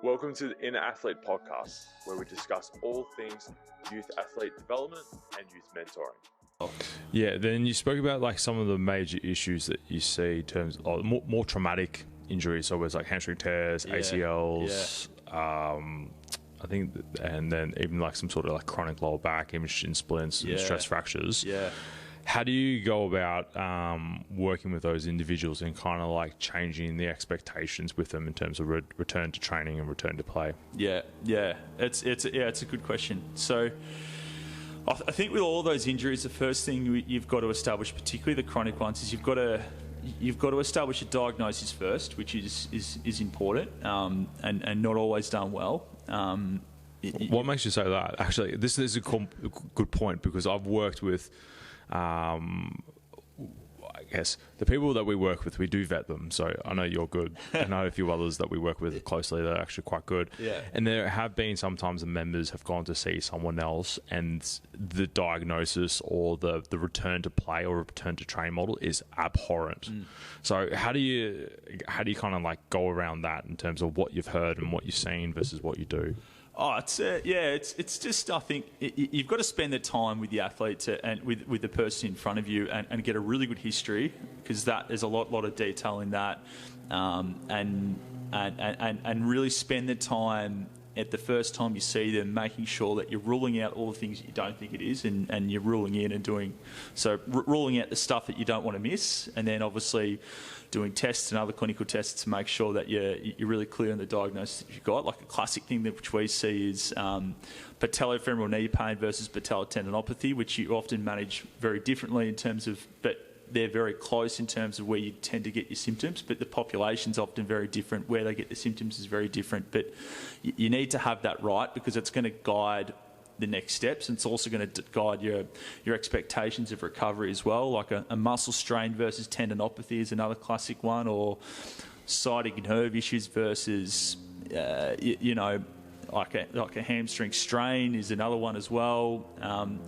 Welcome to the Inner Athlete podcast, where we discuss all things youth athlete development and youth mentoring. Yeah, then you spoke about like some of the major issues that you see in terms of more traumatic injuries, so it's like hamstring tears, ACLs, I think, and then even like some sort of like chronic lower back, even shin splints and stress fractures. Yeah. How do you go about working with those individuals and kind of like changing the expectations with them in terms of return to training and return to play? Yeah. It's a good question. So I think with all those injuries, the first thing you've got to establish, particularly the chronic ones, is you've got to establish a diagnosis first, which is important and not always done well. What makes you say that? Actually, this is a good point, because I've worked with, I guess, the people that we work with, we do vet them. So I know you're good. I know a few others that we work with closely that are actually quite good. Yeah. And there have been sometimes the members have gone to see someone else, and the diagnosis or the return to play or return to train model is abhorrent. So how do you kind of like go around that in terms of what you've heard and what you've seen versus what you do? Oh, it's just, I think you've got to spend the time with the athlete and with the person in front of you and get a really good history, because there's a lot of detail in that, and really spend the time at the first time you see them, making sure that you're ruling out all the things that you don't think it is, and you're ruling in and doing, so ruling out the stuff that you don't want to miss, and then obviously doing tests and other clinical tests to make sure that you're really clear on the diagnosis that you've got. Like a classic thing which we see is patellofemoral knee pain versus patellar tendinopathy, which you often manage very differently in terms of, but they're very close in terms of where you tend to get your symptoms, but the population's often very different. Where they get the symptoms is very different, but you need to have that right, because it's going to guide the next steps, and it's also going to guide your expectations of recovery as well. Like a muscle strain versus tendinopathy is another classic one, or sciatic nerve issues versus like a hamstring strain is another one as well.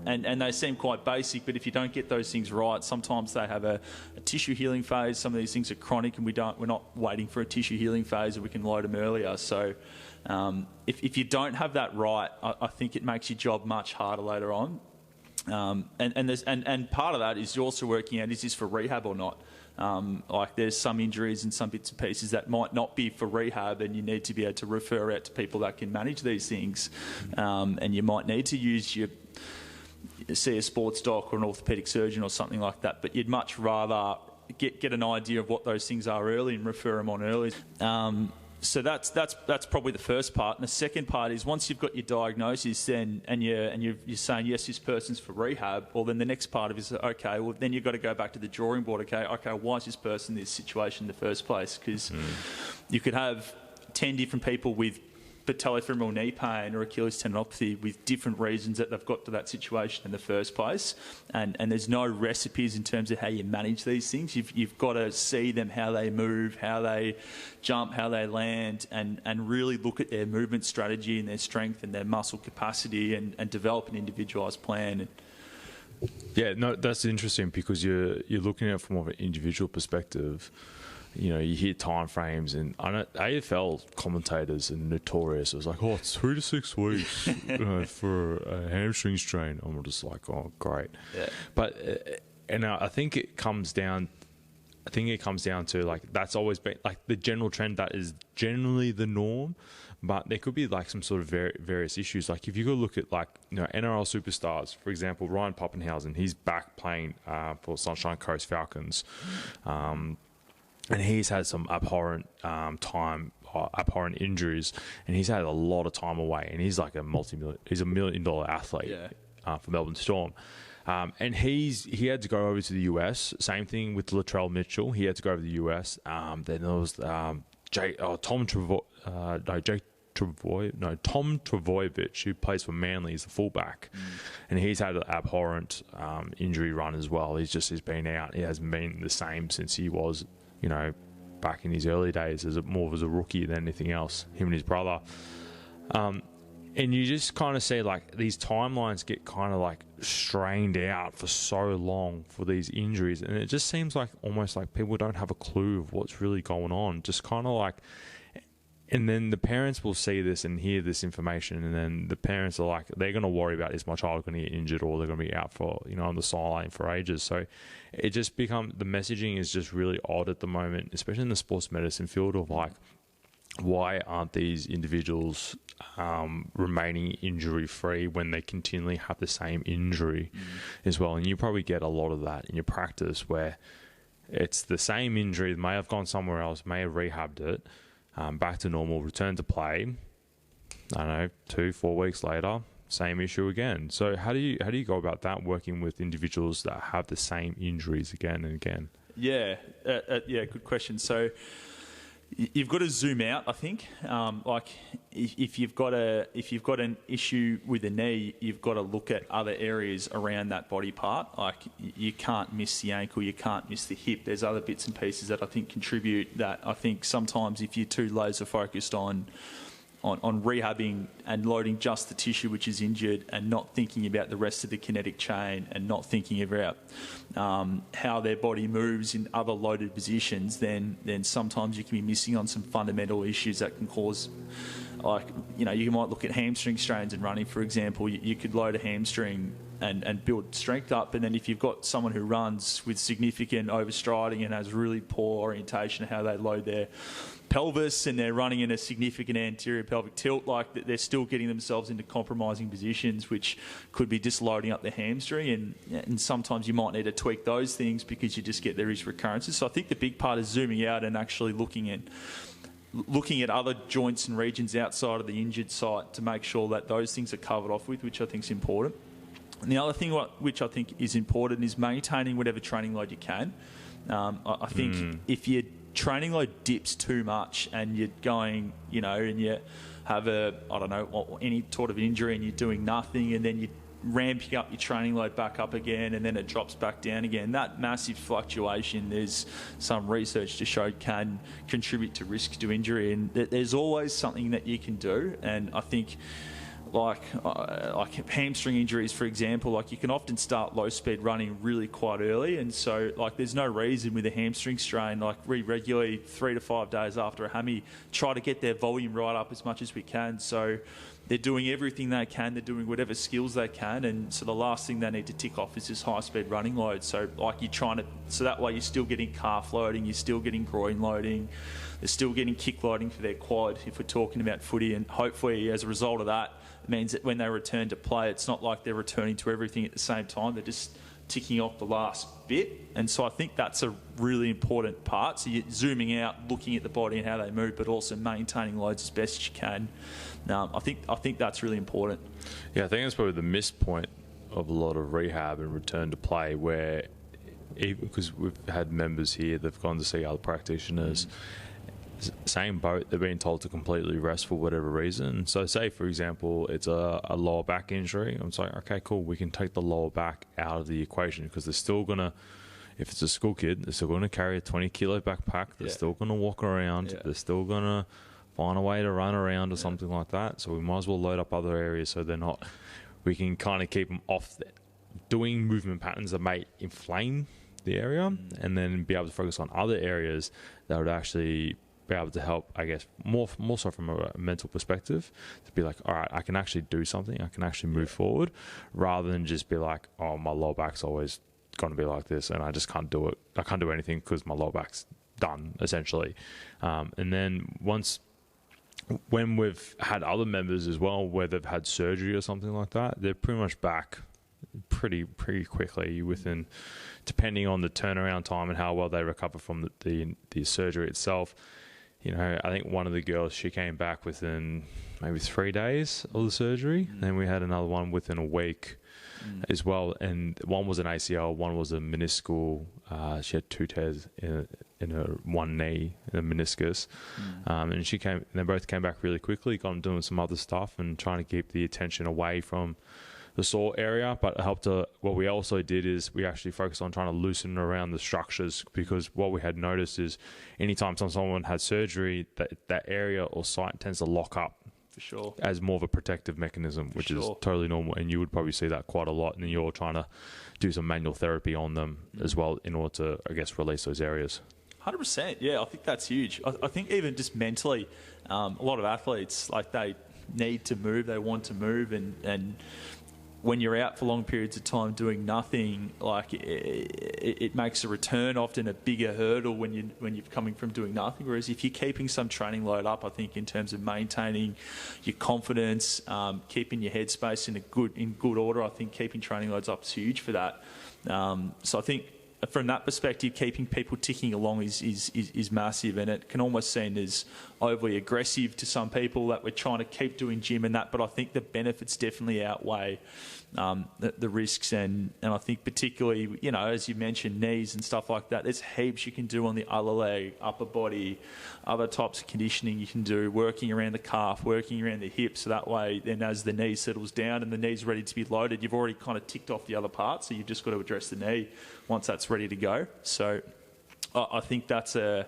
And they seem quite basic, but if you don't get those things right, sometimes they have a tissue healing phase. Some of these things are chronic, and we're not waiting for a tissue healing phase, or we can load them earlier. So if you don't have that right, I think it makes your job much harder later on. And part of that is you're also working out, is this for rehab or not? Like there's some injuries and some bits and pieces that might not be for rehab, and you need to be able to refer out to people that can manage these things. And you might need to see a sports doc or an orthopaedic surgeon or something like that, but you'd much rather get an idea of what those things are early and refer them on early. So that's probably the first part. And the second part is, once you've got your diagnosis, then you're saying yes, this person's for rehab. Well, then the next part of it is, okay, well then you've got to go back to the drawing board. Okay, why is this person in this situation in the first place? Because you could have 10 different people with patellofemoral knee pain or Achilles tendinopathy with different reasons that they've got to that situation in the first place, and there's no recipes in terms of how you manage these things. You've got to see them, how they move, how they jump, how they land, and really look at their movement strategy and their strength and their muscle capacity, and develop an individualised plan. Yeah, no, that's interesting, because you're looking at it from more of an individual perspective. You know, you hear time frames, and I know AFL commentators are notorious. It was like, it's 3 to 6 weeks for a hamstring strain. I'm just like, oh, great. Yeah. But and I think it comes down. To like, that's always been like the general trend. That is generally the norm. But there could be like some sort of various issues. Like if you go look at like, NRL superstars, for example, Ryan Poppenhausen, he's back playing for Sunshine Coast Falcons. And he's had some abhorrent abhorrent injuries, and he's had a lot of time away. And he's like he's $1 million athlete for Melbourne Storm. And he had to go over to the US. Same thing with Latrell Mitchell. He had to go over to the US. Then there was Tom Trbojevic, who plays for Manly, is the fullback, and he's had an abhorrent injury run as well. He's been out. He hasn't been the same since he was, back in his early days as more as a rookie than anything else. Him and his brother. And you just kind of see like these timelines get kind of like strained out for so long for these injuries, and it just seems like almost like people don't have a clue of what's really going on. Just kind of like, And then the parents will see this and hear this information, and then the parents are like, they're going to worry about, is my child going to get injured, or they're going to be out for, on the sideline for ages. So it just becomes, the messaging is just really odd at the moment, especially in the sports medicine field, of like, why aren't these individuals remaining injury-free when they continually have the same injury as well? And you probably get a lot of that in your practice, where it's the same injury, may have gone somewhere else, may have rehabbed it, back to normal, return to play, I don't know, 2-4 weeks later, same issue again. So how do you go about that, working with individuals that have the same injuries again and again? Yeah, good question. So you've got to zoom out, I think. Like if you've got an issue with a knee, you've got to look at other areas around that body part. Like you can't miss the ankle, you can't miss the hip. There's other bits and pieces that I think contribute. That I think sometimes if you're too laser focused on rehabbing and loading just the tissue which is injured, and not thinking about the rest of the kinetic chain, and not thinking about how their body moves in other loaded positions, then sometimes you can be missing on some fundamental issues that can cause, like, you might look at hamstring strains in running, for example. You could load a hamstring and build strength up, and then if you've got someone who runs with significant overstriding and has really poor orientation of how they load their pelvis, and they're running in a significant anterior pelvic tilt, like they're still getting themselves into compromising positions, which could be just loading up the hamstring, and sometimes you might need to tweak those things because you just get there is recurrences. So I think the big part is zooming out and actually looking at other joints and regions outside of the injured site to make sure that those things are covered off with, which I think is important. And the other thing which I think is important is maintaining whatever training load you can. I think if your training load dips too much and you're going, and you have any sort of injury and you're doing nothing, and then you're ramping up your training load back up again, and then it drops back down again, that massive fluctuation, there's some research to show, can contribute to risk to injury. And there's always something that you can do. And I think like hamstring injuries, for example, like you can often start low speed running really quite early, and so like there's no reason with a hamstring strain, like regularly 3 to 5 days after a hammy, try to get their volume right up as much as we can. So they're doing everything they can, they're doing whatever skills they can, and so the last thing they need to tick off is this high speed running load. So like so that way you're still getting calf loading, you're still getting groin loading, they're still getting kick loading for their quad if we're talking about footy, and hopefully as a result of that, it means that when they return to play, it's not like they're returning to everything at the same time, they're just ticking off the last bit. And so I think that's a really important part. So you're zooming out, looking at the body and how they move, but also maintaining loads as best as you can. I think that's really important. Yeah, I think that's probably the missed point of a lot of rehab and return to play, where because we've had members here, they've gone to see other practitioners, same boat, they're being told to completely rest for whatever reason. So say, for example, it's a lower back injury. I'm like, okay, cool, we can take the lower back out of the equation, because they're still going to, if it's a school kid, they're still going to carry a 20-kilo backpack. They're still going to walk around. They're still going to find a way to run around or something like that. So we might as well load up other areas so they're not, we can kind of keep them off doing movement patterns that may inflame the area, and then be able to focus on other areas that would actually be able to help, I guess, more so from a mental perspective, to be like, all right, I can actually do something, I can actually move forward, rather than just be like, oh, my lower back's always going to be like this and I just can't do it. I can't do anything because my lower back's done, essentially. And then when we've had other members as well where they've had surgery or something like that, they're pretty much back pretty quickly within, depending on the turnaround time and how well they recover from the surgery itself. I think one of the girls, she came back within maybe 3 days of the surgery. Then we had another one within a week as well. And one was an ACL, one was a meniscal. She had 2 tears in her one knee, in a meniscus. And they both came back really quickly, got them doing some other stuff and trying to keep the attention away from the sore area. But it helped what we also did is we actually focused on trying to loosen around the structures, because what we had noticed is anytime someone had surgery, that area or site tends to lock up. For sure. As more of a protective mechanism, which is totally normal, and you would probably see that quite a lot, and you're trying to do some manual therapy on them as well in order to, I guess, release those areas. 100%. Yeah, I think that's huge. I think even just mentally, a lot of athletes, like, they need to move, they want to move, and when you're out for long periods of time doing nothing, like, it makes a return often a bigger hurdle when you're coming from doing nothing. Whereas if you're keeping some training load up, I think in terms of maintaining your confidence, keeping your headspace in good order, I think keeping training loads up is huge for that. So I think from that perspective, keeping people ticking along is massive, and it can almost seem as overly aggressive to some people that we're trying to keep doing gym and that, but I think the benefits definitely outweigh the risks, and I think particularly, as you mentioned, knees and stuff like that, there's heaps you can do on the other leg, upper body, other types of conditioning you can do, working around the calf, working around the hip, so that way then as the knee settles down and the knee's ready to be loaded, you've already kind of ticked off the other parts, so you've just got to address the knee once that's ready to go. So I think that's a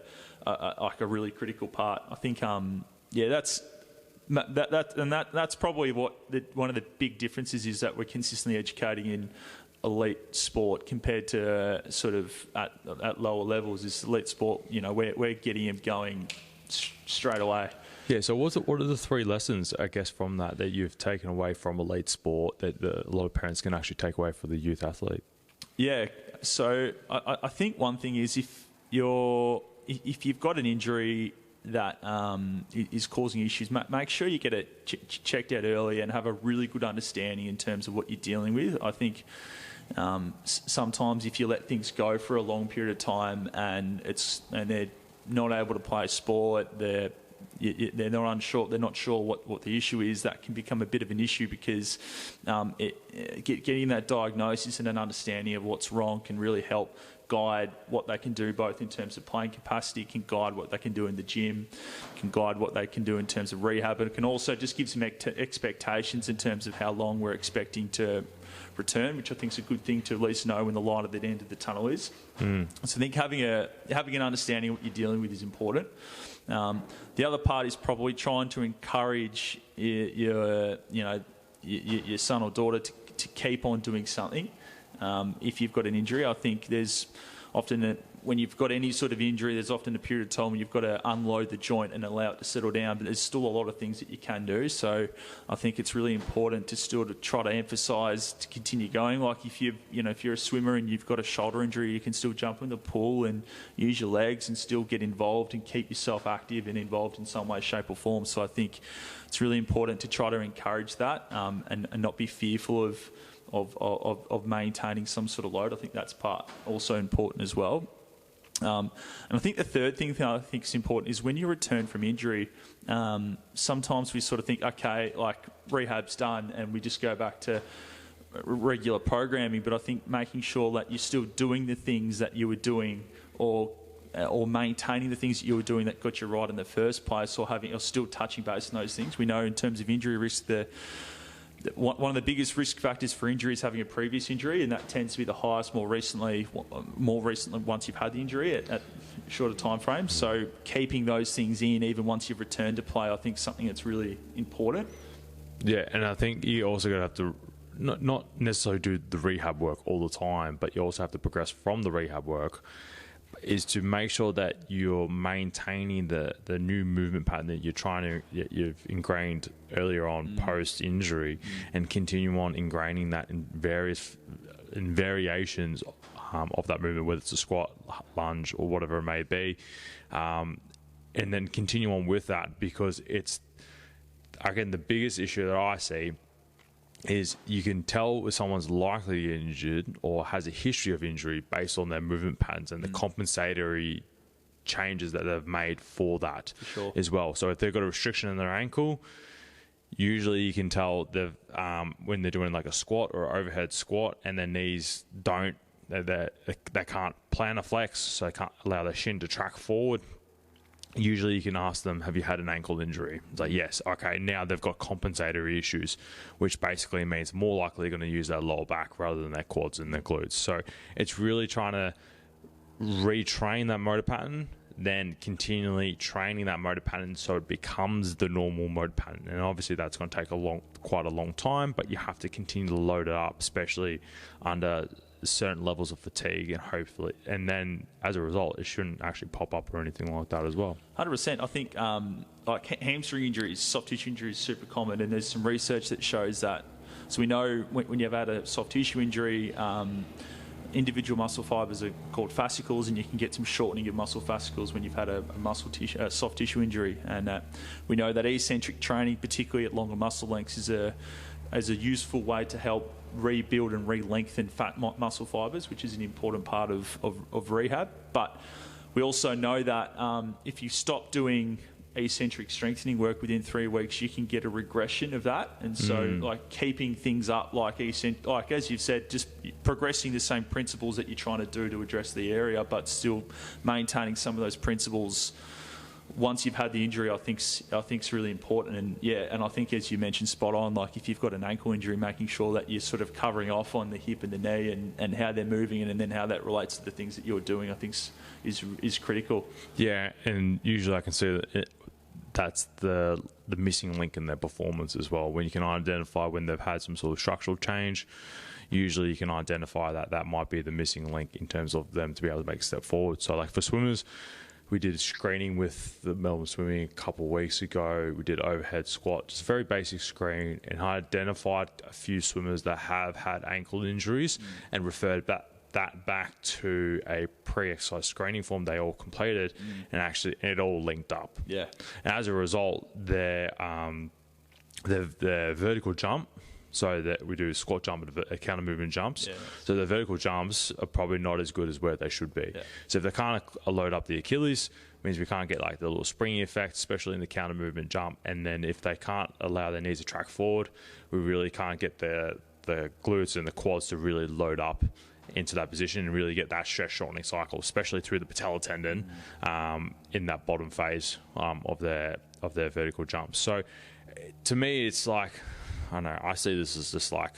really critical part. I think that's probably what one of the big differences is, that we're consistently educating in elite sport compared to sort of at lower levels. Is elite sport, we're getting them going straight away. Yeah, so what are the 3 lessons, I guess, from that you've taken away from elite sport that a lot of parents can actually take away for the youth athlete? Yeah, so I think one thing is if you've got an injury that is causing issues, make sure you get it checked out early and have a really good understanding in terms of what you're dealing with. I think sometimes if you let things go for a long period of time and they're not able to play sport, they're not sure what the issue is, that can become a bit of an issue, because getting that diagnosis and an understanding of what's wrong can really help guide what they can do, both in terms of playing capacity, can guide what they can do in the gym, can guide what they can do in terms of rehab, and it can also just give some expectations in terms of how long we're expecting to return, which I think is a good thing to at least know when the light at the end of the tunnel is. So I think having an understanding of what you're dealing with is important. The other part is probably trying to encourage your son or daughter to keep on doing something. If you've got an injury, I think there's often when you've got any sort of injury, there's often a period of time when you've got to unload the joint and allow it to settle down, but there's still a lot of things that you can do. So I think it's really important to still try to emphasise to continue going. Like if you're a swimmer and you've got a shoulder injury, you can still jump in the pool and use your legs and still get involved and keep yourself active and involved in some way, shape or form. So I think it's really important to try to encourage that and not be fearful of maintaining some sort of load. I think that's part also important as well. And I think the third thing that I think is important is when you return from injury, sometimes we sort of think, okay, like rehab's done and we just go back to regular programming, but I think making sure that you're still doing the things that you were doing or maintaining the things that you were doing that got you right in the first place, or still touching base on those things. We know in terms of injury risk, one of the biggest risk factors for injury is having a previous injury, and that tends to be the highest more recently once you've had the injury at shorter time frames. So keeping those things in even once you've returned to play, I think is something that's really important. Yeah, and I think you also got to have to not necessarily do the rehab work all the time, but you also have to progress from the rehab work, is to make sure that you're maintaining the new movement pattern that you've ingrained earlier on post injury, and continue on ingraining that in variations of that movement, whether it's a squat, lunge, or whatever it may be, and then continue on with that, because it's, again, the biggest issue that I see is you can tell if someone's likely injured or has a history of injury based on their movement patterns and the compensatory changes that they've made for that as well. So if they've got a restriction in their ankle, usually you can tell they've when they're doing like a squat or overhead squat and their knees they can't plan a flex, so they can't allow their shin to track forward. Usually you can ask them, have you had an ankle injury? It's like, yes. Okay, now they've got compensatory issues, which basically means more likely they're going to use their lower back rather than their quads and their glutes. So it's really trying to retrain that motor pattern, then continually training that motor pattern so it becomes the normal motor pattern. And obviously that's going to take quite a long time, but you have to continue to load it up, especially under certain levels of fatigue, and hopefully, and then as a result, it shouldn't actually pop up or anything like that as well. 100%. I think like hamstring injuries, soft tissue injuries, is super common, and there's some research that shows that. So we know when you've had a soft tissue injury, individual muscle fibers are called fascicles, and you can get some shortening of muscle fascicles when you've had a soft tissue injury. And we know that eccentric training, particularly at longer muscle lengths, is a useful way to help rebuild and re-lengthen fat muscle fibers, which is an important part of rehab. But we also know that if you stop doing eccentric strengthening work within 3 weeks, you can get a regression of that. And so like keeping things up, like as you've said, just progressing the same principles that you're trying to do to address the area, but still maintaining some of those principles once you've had the injury, I think's really important. And I think, as you mentioned, spot on, like if you've got an ankle injury, making sure that you're sort of covering off on the hip and the knee and how they're moving, and then how that relates to the things that you're doing, I think is critical. Yeah, and usually I can see that that's the missing link in their performance as well. When you can identify when they've had some sort of structural change, usually you can identify that might be the missing link in terms of them to be able to make a step forward. So like for swimmers, we did a screening with the Melbourne Swimming a couple of weeks ago. We did overhead squat, just a very basic screen, and I identified a few swimmers that have had ankle injuries and referred that back to a pre-exercise screening form they all completed, and actually it all linked up. Yeah. And as a result, their vertical jump, so that we do squat jump and counter movement jumps. Yeah. So the vertical jumps are probably not as good as where they should be. Yeah. So if they can't load up the Achilles, means we can't get like the little springy effect, especially in the counter movement jump. And then if they can't allow their knees to track forward, we really can't get the glutes and the quads to really load up into that position and really get that stress shortening cycle, especially through the patellar tendon in that bottom phase of their vertical jumps. So to me, it's like, I don't know, I see this as just like,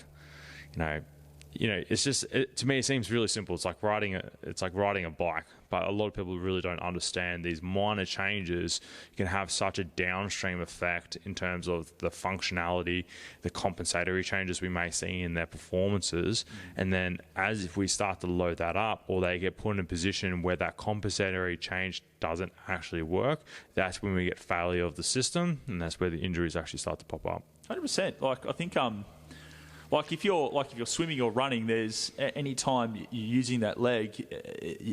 it's just, to me, it seems really simple. It's like riding a bike, but a lot of people really don't understand these minor changes can have such a downstream effect in terms of the functionality, the compensatory changes we may see in their performances. And then as if we start to load that up, or they get put in a position where that compensatory change doesn't actually work, that's when we get failure of the system, and that's where the injuries actually start to pop up. 100%. Like I think, like if you're swimming or running, there's any time you're using that leg,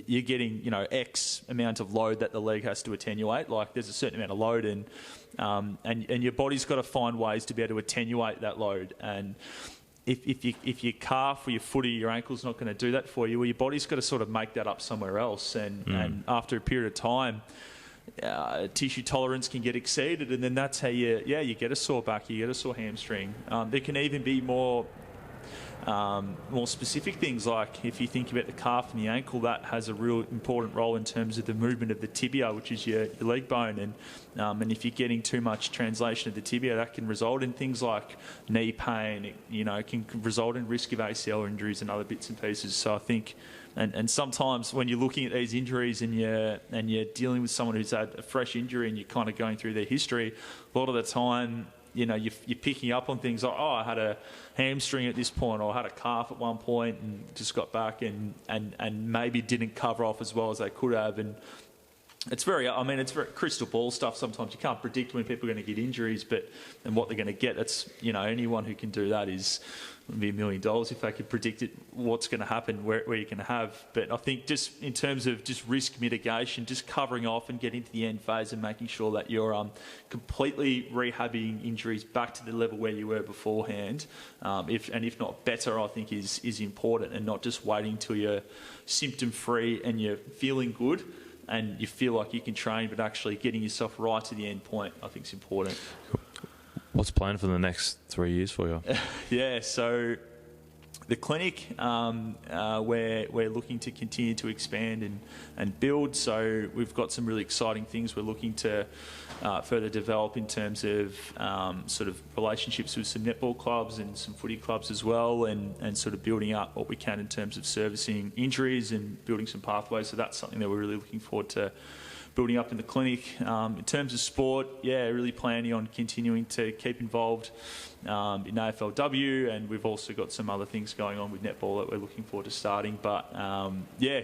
you're getting X amount of load that the leg has to attenuate. Like there's a certain amount of load, and your body's got to find ways to be able to attenuate that load. And if your calf or your foot or your ankle's not going to do that for you, well, your body's got to sort of make that up somewhere else. And after a period of time, tissue tolerance can get exceeded, and then that's how you get a sore back, you get a sore hamstring. There can even be more specific things, like if you think about the calf and the ankle, that has a real important role in terms of the movement of the tibia, which is your leg bone, and if you're getting too much translation of the tibia, that can result in things like knee pain. It can result in risk of ACL injuries and other bits and pieces. So I think, and sometimes when you're looking at these injuries and you're dealing with someone who's had a fresh injury and you're kind of going through their history, a lot of the time, you're picking up on things like, I had a hamstring at this point, or I had a calf at one point and just got back and maybe didn't cover off as well as they could have. And it's very crystal ball stuff. Sometimes you can't predict when people are going to get injuries, and what they're going to get. That's, anyone who can do that is would be $1 million if they could predict what's going to happen, where you're going to have. But I think just in terms of just risk mitigation, just covering off and getting to the end phase and making sure that you're completely rehabbing injuries back to the level where you were beforehand, if not better, I think is important, and not just waiting till you're symptom free and you're feeling good and you feel like you can train, but actually getting yourself right to the end point, I think is important. What's planned for the next 3 years for you? Yeah, so the clinic, we're looking to continue to expand and build. So we've got some really exciting things we're looking to further develop in terms of sort of relationships with some netball clubs and some footy clubs as well, and sort of building up what we can in terms of servicing injuries and building some pathways. So that's something that we're really looking forward to building up in the clinic. In terms of sport, really planning on continuing to keep involved in AFLW, and we've also got some other things going on with netball that we're looking forward to starting. But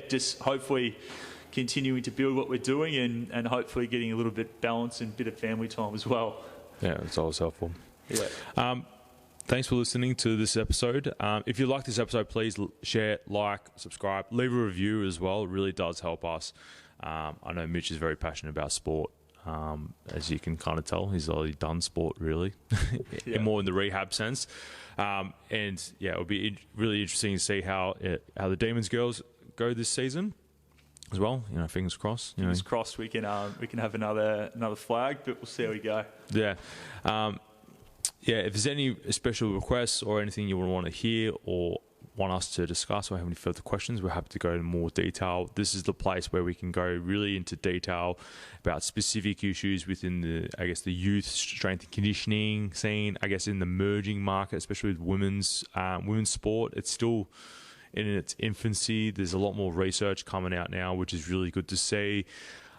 just hopefully continuing to build what we're doing and hopefully getting a little bit balance and a bit of family time as well. Yeah, it's always helpful. Yeah. Thanks for listening to this episode. If you like this episode, please share, like, subscribe, leave a review as well. It really does help us. I know Mitch is very passionate about sport. As you can kind of tell, he's already done sport, really, more in the rehab sense. It'll be really interesting to see how the Demons girls go this season as well. Fingers crossed. Fingers crossed we can have another flag, but we'll see how we go. Yeah. If there's any special requests or anything you want to hear or want us to discuss or have any further questions, we're happy to go into more detail. This is the place where we can go really into detail about specific issues within the youth strength and conditioning scene, in the emerging market, especially with women's sport. It's still in its infancy. There's a lot more research coming out now, which is really good to see.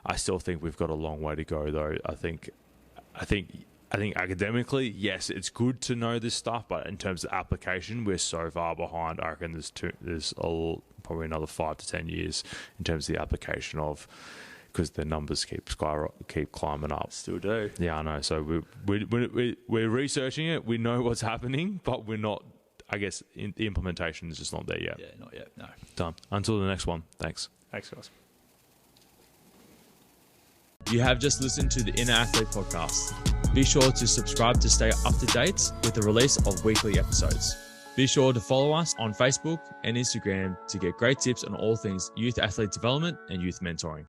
I still think we've got a long way to go, though. I think academically, yes, it's good to know this stuff, but in terms of application, we're so far behind. I reckon there's probably another 5 to 10 years in terms of the application because the numbers keep climbing up. Still do. Yeah, I know. So we're researching it. We know what's happening, but we're not. The implementation is just not there yet. Yeah, not yet. No. Done. Until the next one. Thanks. Thanks, guys. You have just listened to the Inner Athlete podcast. Be sure to subscribe to stay up to date with the release of weekly episodes. Be sure to follow us on Facebook and Instagram to get great tips on all things youth athlete development and youth mentoring.